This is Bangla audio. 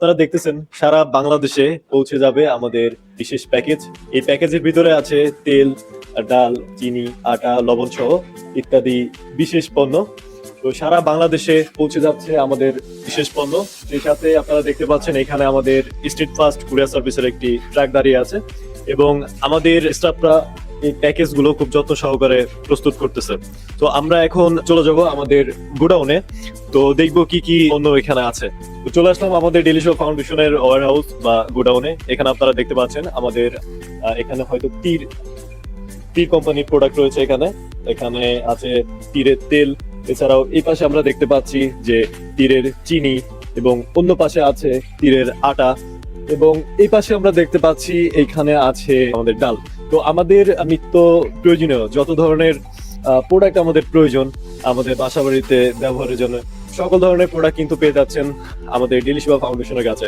আপনারা দেখতেছেন সারা বাংলাদেশে পৌঁছে যাবে আমাদের বিশেষ প্যাকেজ। এই প্যাকেজের ভিতরে আছে তেল, ডাল, চিনি, আটা, লবণ সহ ইত্যাদি বিশেষ পণ্য। তো সারা বাংলাদেশে পৌঁছে যাচ্ছে আমাদের বিশেষ পণ্য। সেই সাথে আপনারা দেখতে পাচ্ছেন এখানে আমাদের স্ট্রিট ফাস্ট কুরিয়ার সার্ভিসের একটি ট্রাক দাঁড়িয়ে আছে এবং আমাদের স্টাফরা এই প্যাকেজ গুলো খুব যত্ন সহকারে প্রস্তুত করতেছে। তো আমরা এখন চলে যাব আমাদের গোডাউনে, তো দেখবো কি কি পণ্য এখানে আছে। তো চলে আসলাম আমাদের ডেইলি শো ফাউন্ডেশনের ওয়্যার হাউস বা গোডাউনে। এখানে আপনারা দেখতে পাচ্ছেন আমাদের এখানে হয়তো তীর কোম্পানির প্রোডাক্ট রয়েছে। এখানে এখানে আছে তীরের তেল, এছাড়াও এই পাশে আমরা দেখতে পাচ্ছি যে তীরের চিনি এবং অন্য পাশে আছে তীরের আটা এবং এই পাশে আমরা দেখতে পাচ্ছি এইখানে আছে আমাদের ডাল। তো আমাদের নিত্য প্রয়োজনীয় যত ধরনের প্রোডাক্ট আমাদের প্রয়োজন আমাদের বাসা বাড়িতে ব্যবহারের জন্য সকল ধরনের প্রোডাক্ট কিন্তু পেয়ে যাচ্ছেন আমাদের ডেইলি শো ফাউন্ডেশনের কাছে।